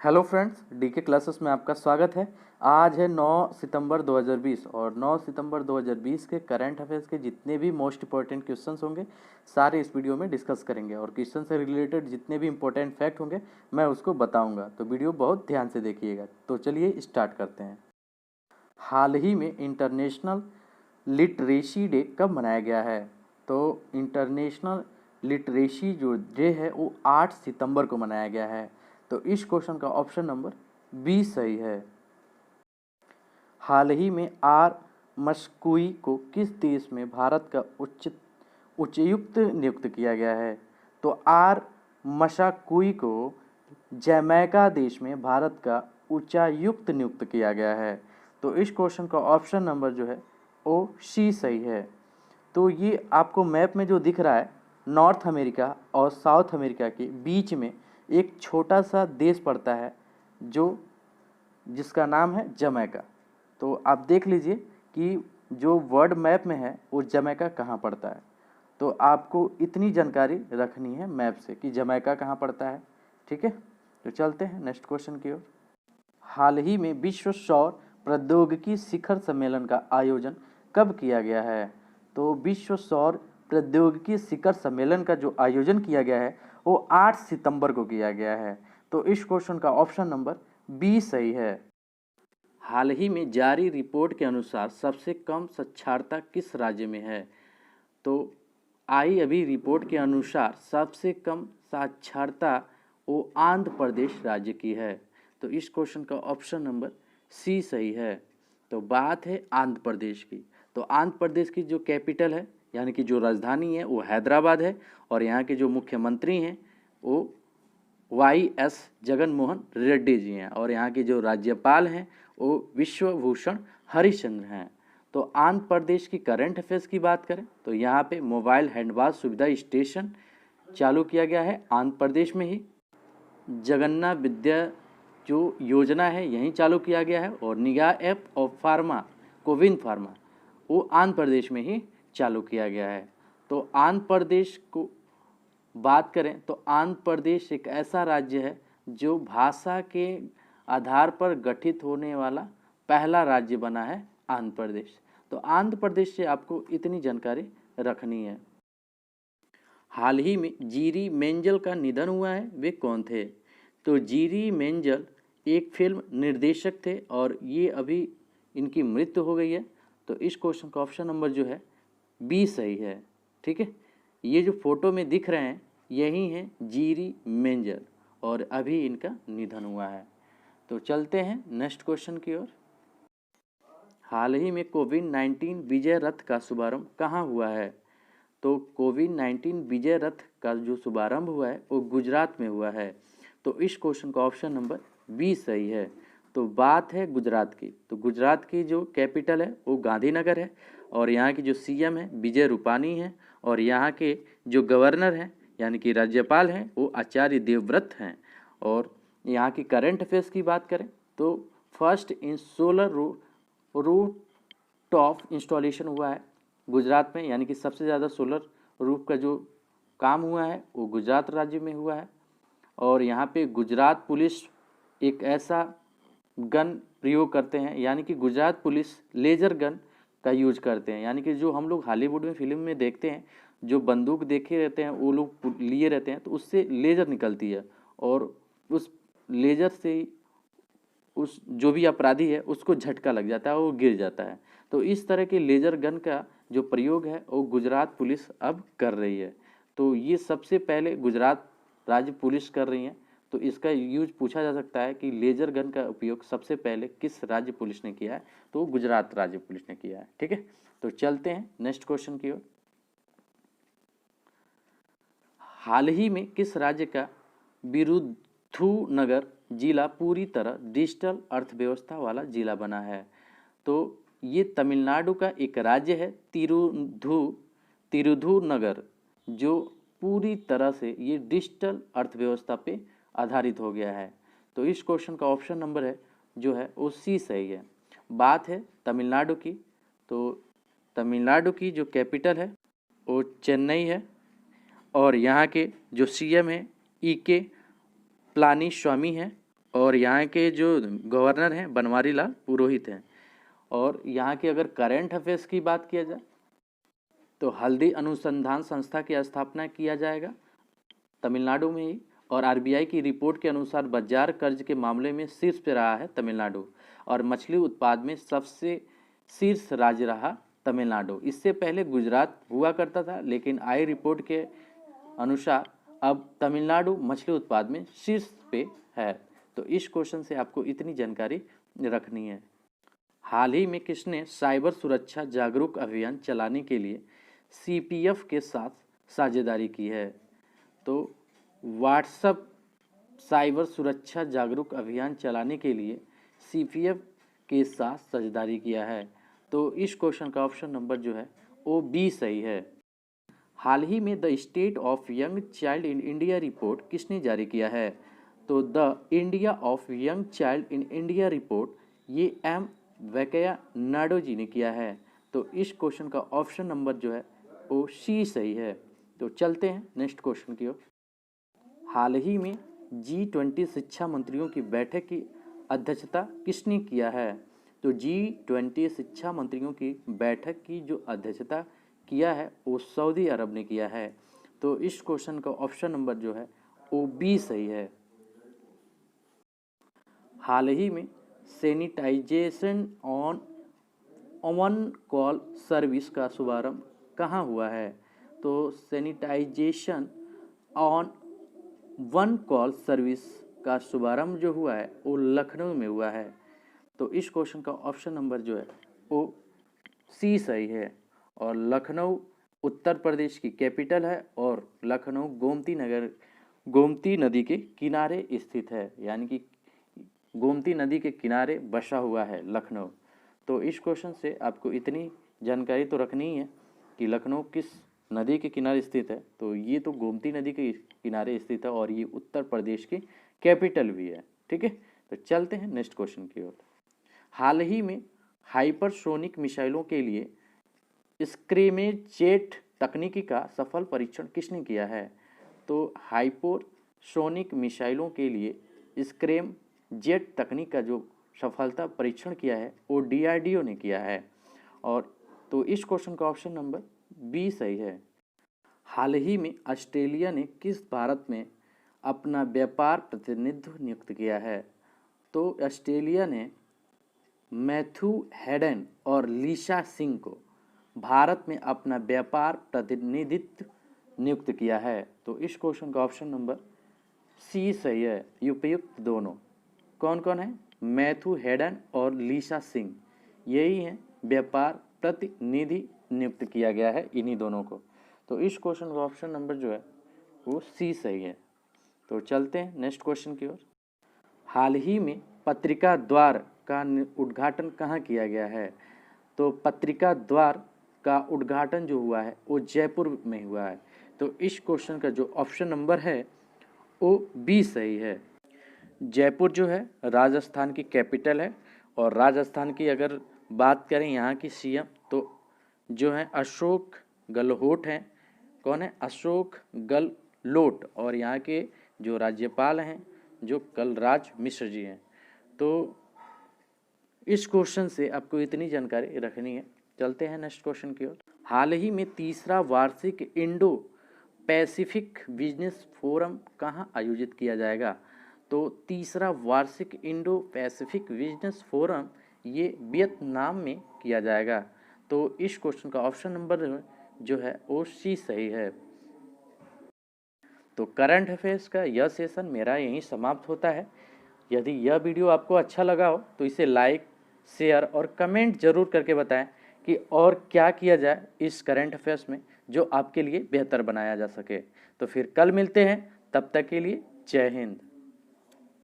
Hello friends, DK classes में आपका स्वागत है। आज है 9 सितंबर 2020 और 9 सितंबर 2020 के करंट अफेयर्स के जितने भी मोस्ट इंपॉर्टेंट क्वेश्चंस होंगे सारे इस वीडियो में डिस्कस करेंगे और क्वेश्चन से रिलेटेड जितने भी इंपॉर्टेंट फैक्ट होंगे मैं उसको बताऊंगा, तो वीडियो बहुत ध्यान से देखिएगा। तो चलिए स्टार्ट करते हैं। हाल ही में इंटरनेशनल लिटरेसी डे कब मनाया गया है? तो इंटरनेशनल लिटरेसी जो डे है वो 8 सितंबर को मनाया गया है। तो इस क्वेश्चन का ऑप्शन नंबर बी सही है। हाल ही में आर मस्कुई को किस देश में भारत का उच्चायुक्त नियुक्त किया गया है? तो आर मसाकुई को जमैका देश में भारत का उच्चायुक्त नियुक्त किया गया है। तो इस क्वेश्चन का ऑप्शन नंबर जो है वो सी सही है। तो ये आपको मैप में जो दिख रहा है, नॉर्थ अमेरिका और साउथ अमेरिका के बीच में एक छोटा सा देश पड़ता है जिसका नाम है जमैका। तो आप देख लीजिए कि जो वर्ल्ड मैप में है वो जमैका कहाँ पड़ता है। तो आपको इतनी जानकारी रखनी है मैप से कि जमैका कहाँ पड़ता है। ठीक है, तो चलते हैं नेक्स्ट क्वेश्चन की ओर। हाल ही में विश्व सौर प्रौद्योगिकी शिखर सम्मेलन का आयोजन कब किया गया है? तो विश्व सौर प्रौद्योगिकी शिखर सम्मेलन का जो आयोजन किया गया है वो 8 सितंबर को किया गया है। तो इस क्वेश्चन का ऑप्शन नंबर बी सही है। हाल ही में जारी रिपोर्ट के अनुसार सबसे कम साक्षरता किस राज्य में है? तो आई अभी रिपोर्ट के अनुसार सबसे कम साक्षरता वो आंध्र प्रदेश राज्य की है। तो इस क्वेश्चन का ऑप्शन नंबर सी सही है। तो बात है आंध्र प्रदेश की। तो आंध्र प्रदेश की जो कैपिटल है यानी कि जो राजधानी है वो हैदराबाद है और यहाँ के जो मुख्यमंत्री हैं वो YS जगन मोहन रेड्डी जी हैं और यहाँ के जो राज्यपाल हैं वो विश्वभूषण हरिश्चंद्र हैं। तो आंध्र प्रदेश की करंट अफेयर्स की बात करें तो यहाँ पे मोबाइल हैंडवाश सुविधा स्टेशन चालू किया गया है आंध्र प्रदेश में ही। जगन्नाथ विद्या जो योजना है यहीं चालू किया गया है और निगाह ऐप और फार्मा कोविन फार्मा वो आंध्र प्रदेश में ही चालू किया गया है। तो आंध्र प्रदेश को बात करें तो आंध्र प्रदेश एक ऐसा राज्य है जो भाषा के आधार पर गठित होने वाला पहला राज्य बना है आंध्र प्रदेश। तो आंध्र प्रदेश से आपको इतनी जानकारी रखनी है। हाल ही में जीरी मेंजल का निधन हुआ है, वे कौन थे? तो जीरी मेंजल एक फिल्म निर्देशक थे और ये अभी इनकी मृत्यु हो गई है। तो इस क्वेश्चन का ऑप्शन नंबर जो है बी सही है। ठीक है, ये जो फोटो में दिख रहे हैं यही हैं जीरी मेंजल और अभी इनका निधन हुआ है। तो चलते हैं नेक्स्ट क्वेश्चन की ओर। हाल ही में कोविड-19 विजय रथ का शुभारंभ कहाँ हुआ है? तो कोविड-19 विजय रथ का जो शुभारंभ हुआ है वो गुजरात में हुआ है। तो इस क्वेश्चन का ऑप्शन नंबर बी सही है। तो बात है गुजरात की। तो गुजरात की जो कैपिटल है वो गांधीनगर है और यहाँ की जो सीएम है विजय रूपानी है और यहाँ के जो गवर्नर हैं यानी कि राज्यपाल हैं वो आचार्य देवव्रत हैं। और यहाँ की करंट अफेयर्स की बात करें तो first in solar roof top installation हुआ है गुजरात में, यानी कि सबसे ज़्यादा सोलर रूफ का जो काम हुआ है वो गुजरात राज्य में हुआ है। और यहाँ पे गुजरात पुलिस एक ऐसा गन प्रयोग करते हैं यानी कि गुजरात पुलिस लेज़र गन का यूज करते हैं, यानी कि जो हम लोग हॉलीवुड में फिल्म में देखते हैं जो बंदूक देखे रहते हैं वो लोग लिए रहते हैं तो उससे लेज़र निकलती है और उस लेज़र से उस जो भी अपराधी है उसको झटका लग जाता है, वो गिर जाता है। तो इस तरह के लेज़र गन का जो प्रयोग है वो गुजरात पुलिस अब कर रही है। तो ये सबसे पहले गुजरात राज्य पुलिस कर रही है। तो इसका यूज पूछा जा सकता है कि लेज़र गन का उपयोग सबसे पहले किस राज्य पुलिस ने किया है? तो गुजरात राज्य पुलिस ने किया है। ठीक है, तो चलते हैं नेक्स्ट क्वेश्चन की ओर। हाल ही में किस राज्य का विरुधुनगर जिला पूरी तरह डिजिटल अर्थव्यवस्था वाला जिला बना है? तो ये तमिलनाडु का एक राज्य है तिरुधुनगर, जो पूरी तरह से ये डिजिटल अर्थव्यवस्था पे आधारित हो गया है। तो इस क्वेश्चन का ऑप्शन नंबर है जो है वो सी सही है। बात है तमिलनाडु की। तो तमिलनाडु की जो कैपिटल है वो चेन्नई है और यहाँ के जो सीएम हैं EK पलानीस्वामी हैं और यहाँ के जो गवर्नर हैं बनवारी लाल पुरोहित हैं। और यहाँ के अगर करंट अफेयर्स की बात किया जाए तो हल्दी अनुसंधान संस्था की स्थापना किया जाएगा तमिलनाडु में ही। और आरबीआई की रिपोर्ट के अनुसार बाजार कर्ज के मामले में शीर्ष पे रहा है तमिलनाडु। और मछली उत्पाद में सबसे शीर्ष राज्य रहा तमिलनाडु। इससे पहले गुजरात हुआ करता था, लेकिन आई रिपोर्ट के अनुसार अब तमिलनाडु मछली उत्पाद में शीर्ष पे है। तो इस क्वेश्चन से आपको इतनी जानकारी रखनी है। हाल ही में किसने साइबर सुरक्षा जागरूक अभियान चलाने के लिए सीपीएफ के साथ साझेदारी की है? तो व्हाट्सएप साइबर सुरक्षा जागरूक अभियान चलाने के लिए सीपीएफ के साथ साझेदारी किया है। तो इस क्वेश्चन का ऑप्शन नंबर जो है वो बी सही है। हाल ही में the state of young child in India report किसने जारी किया है? तो the India of young child in India report ये एम वेंकैया नायडू जी ने किया है। तो इस क्वेश्चन का ऑप्शन नंबर जो है वो सी सही है। तो चलते हैं नेक्स्ट क्वेश्चन की ओर। हाल ही में G20 शिक्षा मंत्रियों की बैठक की अध्यक्षता किसने किया है? तो G20 शिक्षा मंत्रियों की बैठक की जो अध्यक्षता किया है वो सऊदी अरब ने किया है। तो इस क्वेश्चन का ऑप्शन नंबर जो है वो बी सही है। हाल ही में सैनिटाइजेशन ऑन कॉल सर्विस का शुभारंभ कहाँ हुआ है? तो sanitisation on one call service का शुभारंभ जो हुआ है वो लखनऊ में हुआ है। तो इस क्वेश्चन का ऑप्शन नंबर जो है वो सी सही है। और लखनऊ उत्तर प्रदेश की कैपिटल है और लखनऊ गोमती नदी के किनारे स्थित है, यानी कि गोमती नदी के किनारे बसा हुआ है लखनऊ। तो इस क्वेश्चन से आपको इतनी जानकारी तो रखनी ही है कि लखनऊ किस नदी के किनारे स्थित है। तो ये तो गोमती नदी के किनारे स्थित है और ये उत्तर प्रदेश की कैपिटल भी है। ठीक है, तो चलते हैं नेक्स्ट क्वेश्चन की ओर। हाल ही में हाइपरसोनिक मिसाइलों के लिए स्क्रेमजेट तकनीकी का सफल परीक्षण किसने किया है? तो हाइपरसोनिक मिसाइलों के लिए स्क्रेमजेट तकनीक का जो सफलता परीक्षण किया है वो डीआरडीओ ने किया है। और तो इस क्वेश्चन का ऑप्शन नंबर बी सही है। हाल ही में ऑस्ट्रेलिया ने किस भारत में अपना व्यापार प्रतिनिधि नियुक्त किया है? तो ऑस्ट्रेलिया ने मैथ्यू हेडन और लीसा सिंह को भारत में अपना व्यापार प्रतिनिधित्व नियुक्त किया है। तो इस क्वेश्चन का ऑप्शन नंबर सी सही है। उपयुक्त दोनों कौन कौन है? मैथ्यू हेडन और लीसा सिंह, यही हैं व्यापार प्रतिनिधि नियुक्त किया गया है इन्हीं दोनों को। तो इस क्वेश्चन का ऑप्शन नंबर जो है वो सी सही है। तो चलते हैं नेक्स्ट क्वेश्चन की ओर। हाल ही में पत्रिका द्वार का उद्घाटन कहाँ किया गया है? तो पत्रिका द्वार का उद्घाटन जो हुआ है वो जयपुर में हुआ है। तो इस क्वेश्चन का जो ऑप्शन नंबर है वो बी सही है। जयपुर जो है राजस्थान की कैपिटल है और राजस्थान की अगर बात करें यहाँ की सीएम तो जो है अशोक गहलोत हैं। कौन है? अशोक गहलोत। और यहाँ के जो राज्यपाल हैं जो कलराज मिश्र जी हैं। तो इस क्वेश्चन से आपको इतनी जानकारी रखनी है। चलते हैं नेक्स्ट क्वेश्चन की ओर। हाल ही में तीसरा वार्षिक इंडो पैसिफिक बिजनेस फोरम कहाँ आयोजित किया जाएगा? तो तीसरा वार्षिक इंडो पैसिफिक बिजनेस फोरम ये वियतनाम में किया जाएगा। तो इस क्वेश्चन का ऑप्शन नंबर जो है वो सी सही है। तो करंट अफेयर्स का यह सेशन मेरा यहीं समाप्त होता है। यदि यह वीडियो आपको अच्छा लगा हो तो इसे लाइक, शेयर और कमेंट जरूर करके बताएं कि और क्या किया जाए इस करंट अफेयर्स में जो आपके लिए बेहतर बनाया जा सके। तो फिर कल मिलते हैं, तब तक के लिए जय हिंद।